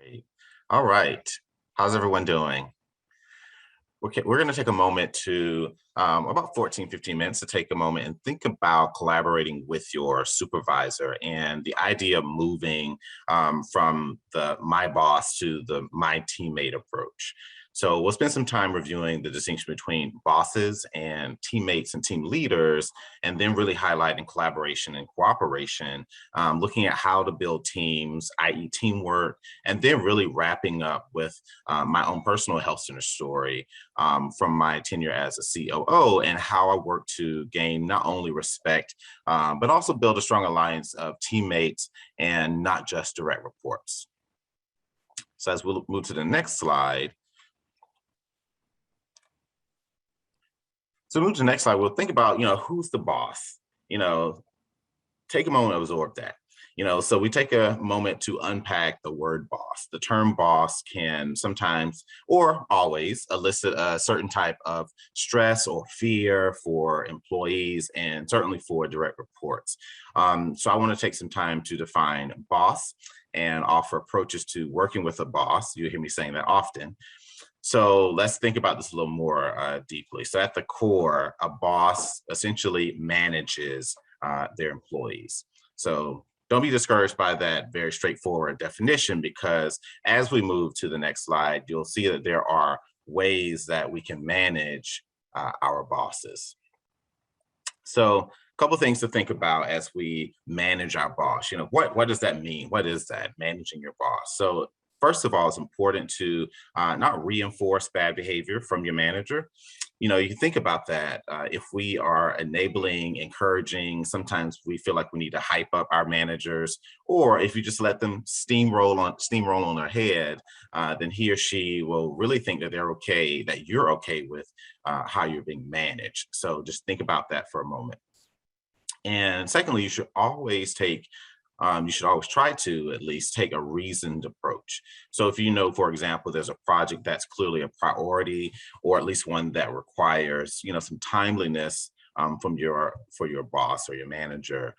Great. All right. How's everyone doing? Okay, we're going to take a moment to about 14, 15 minutes to take a moment and think about collaborating with your supervisor and the idea of moving from the my boss to the my teammate approach. So we'll spend some time reviewing the distinction between bosses and teammates and team leaders, and then really highlighting collaboration and cooperation, looking at how to build teams, i.e., teamwork, and then really wrapping up with my own personal health center story from my tenure as a COO and how I work to gain not only respect, but also build a strong alliance of teammates and not just direct reports. So as we'll move to the next slide, move to the next slide, we'll think about, who's the boss? You know, take a moment to absorb that. So we take a moment to unpack the word boss. The term boss can sometimes or always elicit a certain type of stress or fear for employees and certainly for direct reports. So I want to take some time to define boss and offer approaches to working with a boss. You hear me saying that often. So let's think about this a little more deeply. So at the core, a boss essentially manages their employees. So don't be discouraged by that very straightforward definition, because as we move to the next slide, you'll see that there are ways that we can manage our bosses. So a couple things to think about as we manage our boss. What does that mean? What is that, managing your boss? So first of all, it's important to not reinforce bad behavior from your manager. You think about that. If we are enabling, encouraging, sometimes we feel like we need to hype up our managers, or if you just let them steamroll on their head, then he or she will really think that they're okay, that you're okay with how you're being managed. So just think about that for a moment. And secondly, you should always try to at least take a reasoned approach. So if for example, there's a project that's clearly a priority, or at least one that requires, some timeliness for your boss or your manager,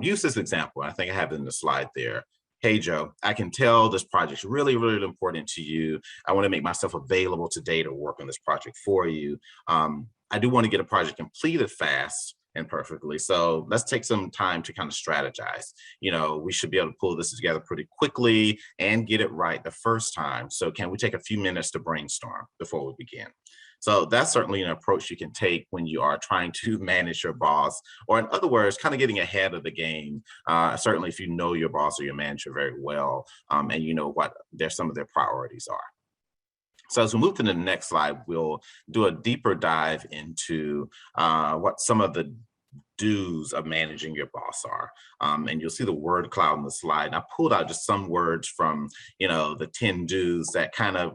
use this example. I think I have it in the slide there. Hey, Joe, I can tell this project's really, really important to you. I want to make myself available today to work on this project for you. I do want to get a project completed fast and perfectly. So let's take some time to kind of strategize. We should be able to pull this together pretty quickly and get it right the first time. So can we take a few minutes to brainstorm before we begin? So that's certainly an approach you can take when you are trying to manage your boss, or in other words, kind of getting ahead of the game. Certainly if you know your boss or your manager very well, and you know what some of their priorities are. So as we move to the next slide, we'll do a deeper dive into what some of the do's of managing your boss are. And you'll see the word cloud in the slide. And I pulled out just some words from, the 10 do's that kind of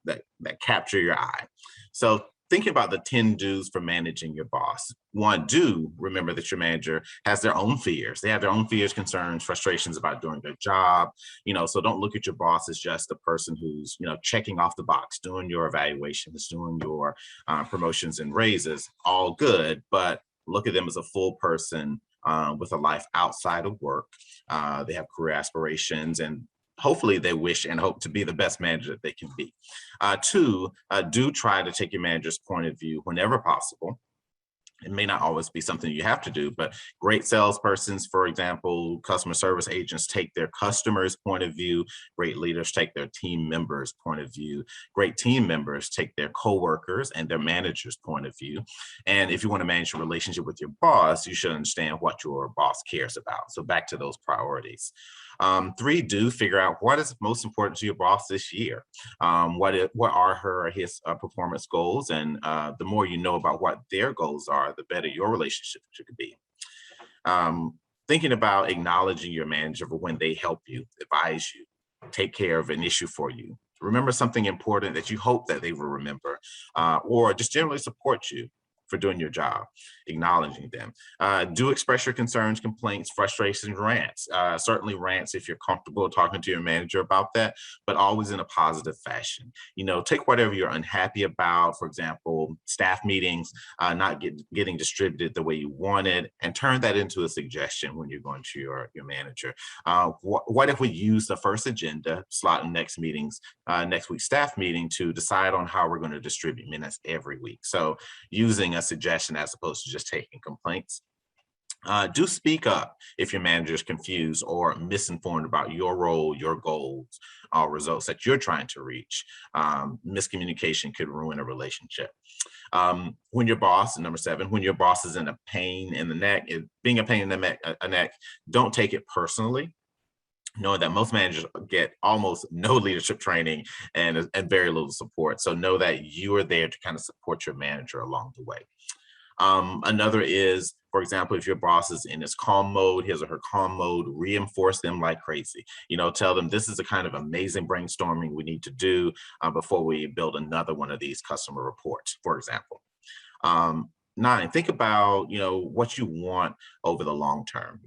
that capture your eye. So thinking about the 10 do's for managing your boss. One, do remember that your manager has their own fears. They have their own fears, concerns, frustrations about doing their job. So don't look at your boss as just the person who's, checking off the box, doing your evaluations, doing your promotions and raises, all good, but look at them as a full person with a life outside of work. They have career aspirations, and hopefully they wish and hope to be the best manager that they can be. Two, do try to take your manager's point of view whenever possible. It may not always be something you have to do, but great salespersons, for example, customer service agents, take their customers' point of view. Great leaders take their team members' point of view. Great team members take their coworkers and their managers' point of view. And if you want to manage your relationship with your boss, you should understand what your boss cares about. So back to those priorities. Three, do figure out what is most important to your boss this year. What are her or his performance goals, and the more you know about what their goals are, the better your relationship could be. Thinking about acknowledging your manager for when they help you, advise you, take care of an issue for you. Remember something important that you hope that they will remember, or just generally support you. for doing your job, acknowledging them. Do express your concerns, complaints, frustrations, rants. Certainly rants if you're comfortable talking to your manager about that, but always in a positive fashion. Take whatever you're unhappy about, for example, staff meetings, not getting distributed the way you wanted, and turn that into a suggestion when you're going to your manager. What if we use the first agenda slot in next week's staff meeting to decide on how we're going to distribute minutes every week? So using a suggestion as opposed to just taking complaints. Do speak up if your manager is confused or misinformed about your role, your goals, or results that you're trying to reach. Miscommunication could ruin a relationship. When your boss, number 7, when your boss is in a pain in the neck, being a pain in the neck, don't take it personally. Knowing that most managers get almost no leadership training and very little support. So know that you are there to kind of support your manager along the way. Another is, for example, if your boss is in his calm mode, his or her calm mode, reinforce them like crazy. Tell them this is the kind of amazing brainstorming we need to do before we build another one of these customer reports, for example. 9, think about, what you want over the long term,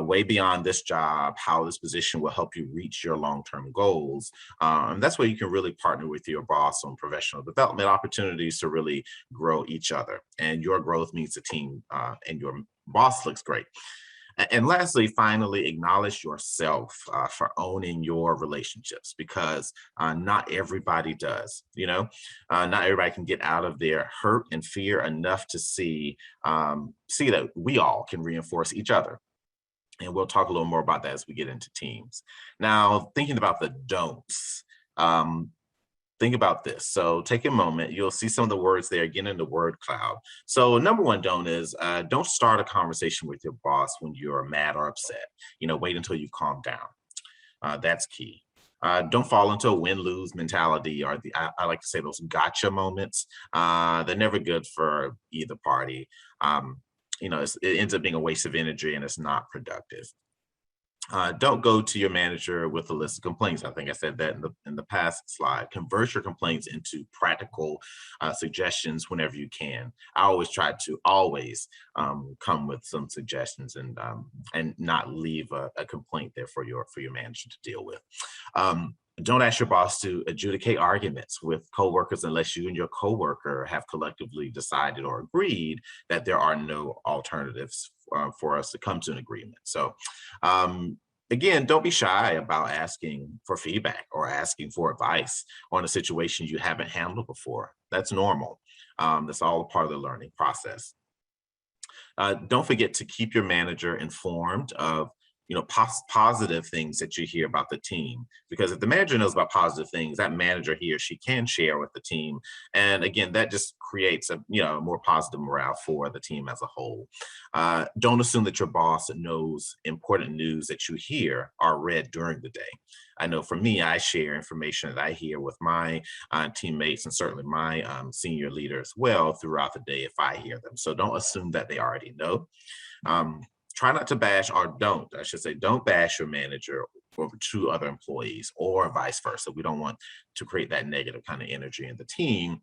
way beyond this job, how this position will help you reach your long-term goals. And that's where you can really partner with your boss on professional development opportunities to really grow each other. And your growth means the team and your boss looks great. And lastly, finally, acknowledge yourself for owning your relationships, because not everybody does. Not everybody can get out of their hurt and fear enough to see that we all can reinforce each other. And we'll talk a little more about that as we get into teams. Now, thinking about the don'ts. Think about this. So take a moment. You'll see some of the words there again in the word cloud. So number 1 don't is don't start a conversation with your boss when you're mad or upset. Wait until you calm down. That's key. Don't fall into a win-lose mentality, or I like to say those gotcha moments. They're never good for either party. It ends up being a waste of energy and it's not productive. Don't go to your manager with a list of complaints. I think I said that in the past slide. Convert your complaints into practical suggestions whenever you can. I always try to come with some suggestions and not leave a complaint there for your manager to deal with. Don't ask your boss to adjudicate arguments with coworkers unless you and your coworker have collectively decided or agreed that there are no alternatives for us to come to an agreement. So again, don't be shy about asking for feedback or asking for advice on a situation you haven't handled before. That's normal. That's all a part of the learning process. Don't forget to keep your manager informed of positive things that you hear about the team, because if the manager knows about positive things, that manager, he or she, can share with the team, and again, that just creates a more positive morale for the team as a whole. Don't assume that your boss knows important news that you hear are read during the day. I know for me, I share information that I hear with my teammates and certainly my senior leader as well throughout the day if I hear them. So don't assume that they already know. Try not to bash, or I should say, don't bash your manager over 2 other employees or vice versa. We don't want to create that negative kind of energy in the team.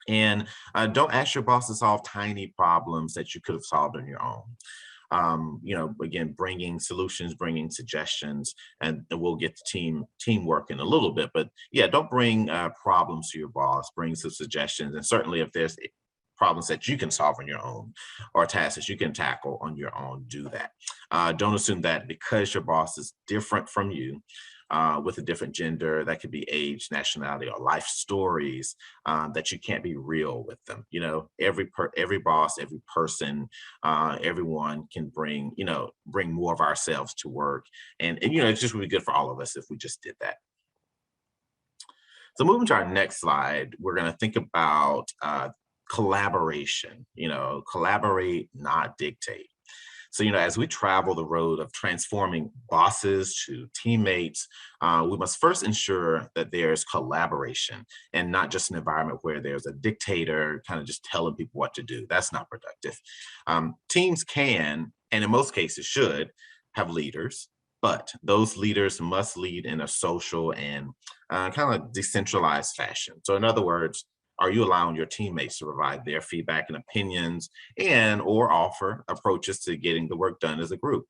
And don't ask your boss to solve tiny problems that you could have solved on your own. Again, bringing solutions, bringing suggestions, and we'll get the teamwork in a little bit. But yeah, don't bring problems to your boss. Bring some suggestions, and certainly if there's problems that you can solve on your own or tasks that you can tackle on your own, do that. Don't assume that because your boss is different from you, with a different gender, that could be age, nationality, or life stories, that you can't be real with them. Every boss, every person, everyone can bring more of ourselves to work, and it's just really good for all of us if we just did that. So moving to our next slide, we're going to think about collaboration. Collaborate, not dictate. So, as we travel the road of transforming bosses to teammates, we must first ensure that there's collaboration and not just an environment where there's a dictator kind of just telling people what to do. That's not productive. Teams can, and in most cases should, have leaders, but those leaders must lead in a social and kind of decentralized fashion. So in other words, are you allowing your teammates to provide their feedback and opinions and or offer approaches to getting the work done as a group?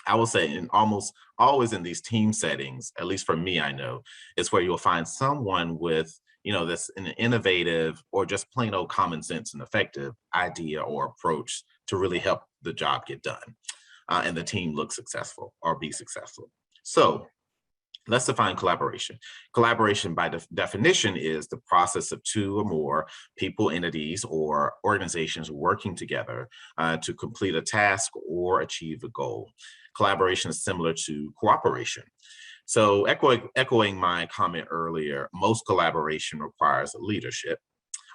I will say in almost always in these team settings, at least for me, I know, is where you'll find someone with, that's an innovative or just plain old common sense and effective idea or approach to really help the job get done and the team look successful or be successful. So let's define collaboration. Collaboration, by definition, is the process of two or more people, entities, or organizations working together to complete a task or achieve a goal. Collaboration is similar to cooperation. So, echoing my comment earlier, most collaboration requires leadership,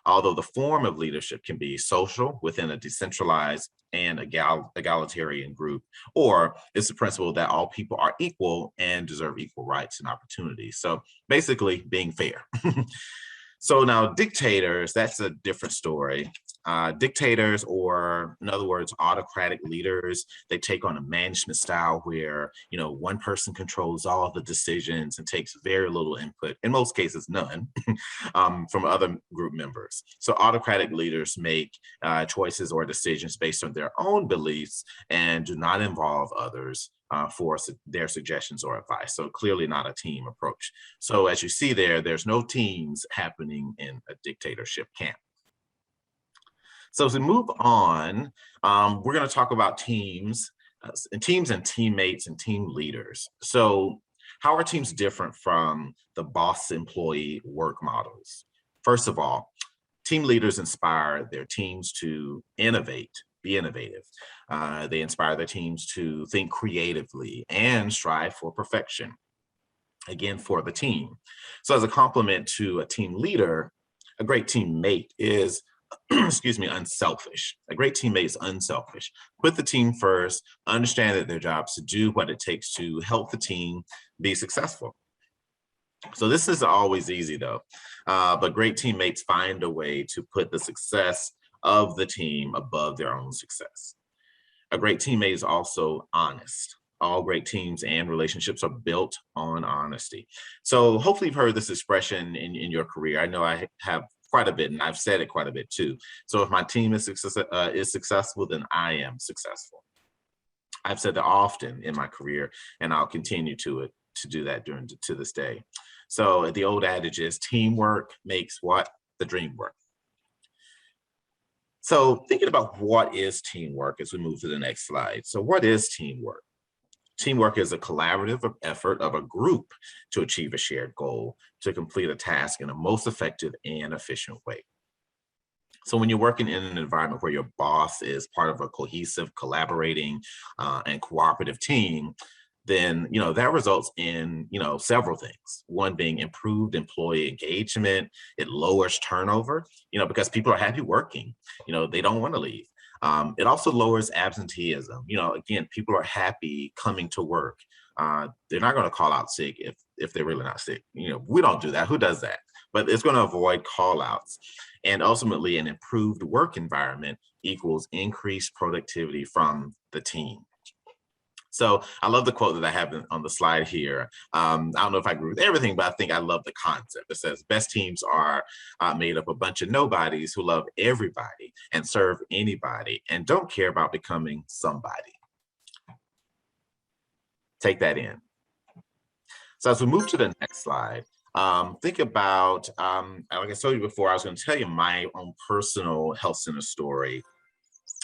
although the form of leadership can be social within a decentralized and egalitarian group, or it's the principle that all people are equal and deserve equal rights and opportunities. So basically being fair. So now dictators, that's a different story. Dictators, or in other words, autocratic leaders, they take on a management style where, one person controls all the decisions and takes very little input, in most cases, none, from other group members. So autocratic leaders make choices or decisions based on their own beliefs and do not involve others for their suggestions or advice. So clearly not a team approach. So as you see there's no teams happening in a dictatorship camp. So as we move on, we're going to talk about teams and teammates and team leaders. So how are teams different from the boss employee work models? First of all, team leaders inspire their teams to innovate, be innovative. They inspire their teams to think creatively and strive for perfection, again, for the team. So as a complement to a team leader, a great teammate is excuse me, unselfish. A great teammate is unselfish. Put the team first, understand that their job is to do what it takes to help the team be successful. So this isn't always easy though, but great teammates find a way to put the success of the team above their own success. A great teammate is also honest. All great teams and relationships are built on honesty. So hopefully you've heard this expression in your career. I know I have quite a bit, and I've said it quite a bit too. So if my team is successful, then I am successful. I've said that often in my career, and I'll continue to do that to this day. So the old adage is teamwork makes what? The dream work. So thinking about what is teamwork as we move to the next slide. So what is teamwork? Teamwork is a collaborative effort of a group to achieve a shared goal, to complete a task in a most effective and efficient way. So when you're working in an environment where your boss is part of a cohesive, collaborating, and cooperative team, then that results in several things. One being improved employee engagement. It lowers turnover, because people are happy working. They don't want to leave. It also lowers absenteeism. Again, people are happy coming to work. They're not going to call out sick if they're really not sick. We don't do that. Who does that? But it's going to avoid call outs. And ultimately, an improved work environment equals increased productivity from the team. So I love the quote that I have on the slide here. I don't know if I agree with everything, but I think I love the concept. It says best teams are made up of a bunch of nobodies who love everybody and serve anybody and don't care about becoming somebody. Take that in. So as we move to the next slide, think about, like I told you before, I was going to tell you my own personal health center story.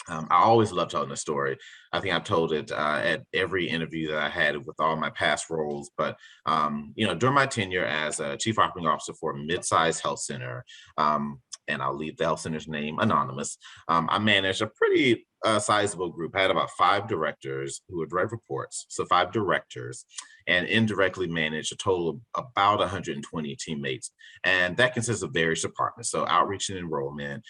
I always love telling the story. I think I've told it at every interview that I had with all my past roles. But during my tenure as a chief operating officer for a mid-sized health center, and I'll leave the health center's name anonymous, I managed a pretty sizable group. I had about 5 directors who were direct reports, so 5 directors, and indirectly managed a total of about 120 teammates. And that consists of various departments. So outreach and enrollment,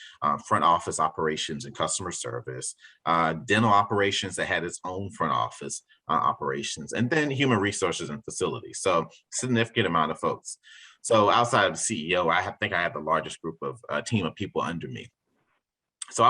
front office operations and customer service, dental operations that had its own front office operations, and then human resources and facilities. So significant amount of folks. So outside of the CEO, I think I had the largest group of team of people under me. So I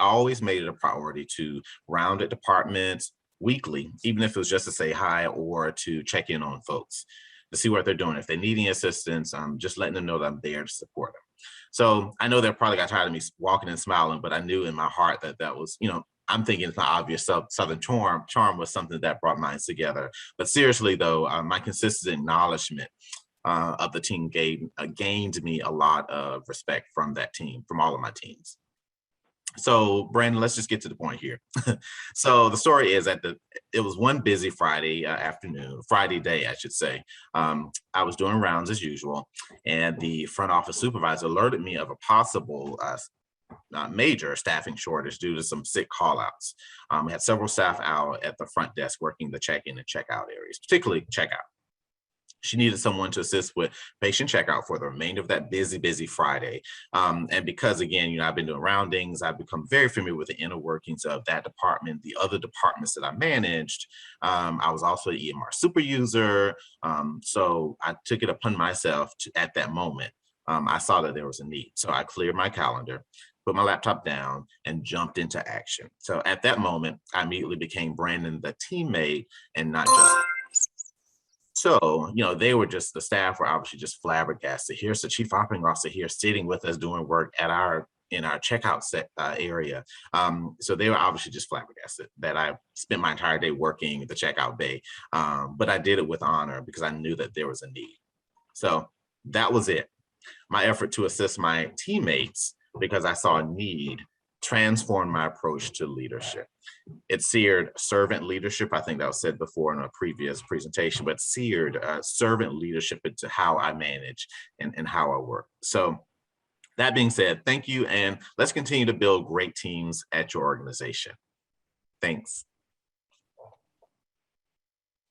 always made it a priority to round at departments weekly, even if it was just to say hi or to check in on folks. to see what they're doing. If they need any assistance, just letting them know that I'm there to support them. So I know they probably got tired of me walking and smiling, but I knew in my heart that that was, I'm thinking it's not obvious. Southern charm was something that brought minds together. But seriously, though, my consistent acknowledgement of the team gained me a lot of respect from that team, from all of my teams. So, Brandon, let's just get to the point here. So the story is that it was one busy Friday afternoon, Friday day, I should say. I was doing rounds as usual, and the front office supervisor alerted me of a possible major staffing shortage due to some sick callouts. We had several staff out at the front desk working the check-in and check-out areas, particularly checkout. She needed someone to assist with patient checkout for the remainder of that busy Friday. And because, again, I've been doing roundings, I've become very familiar with the inner workings of that department, the other departments that I managed. I was also an EMR super user. So I took it upon myself at that moment. I saw that there was a need. So I cleared my calendar, put my laptop down, and jumped into action. So at that moment, I immediately became Brandon, the teammate, and not just. So, they were just, the staff were obviously just flabbergasted. Here's the chief operating officer here sitting with us doing work in our checkout area. So they were obviously just flabbergasted that I spent my entire day working the checkout bay. But I did it with honor because I knew that there was a need. So that was it. My effort to assist my teammates because I saw a need transformed my approach to leadership. It seared servant leadership. I think that was said before in a previous presentation, but seared servant leadership into how I manage and how I work. So that being said, thank you. And let's continue to build great teams at your organization. Thanks.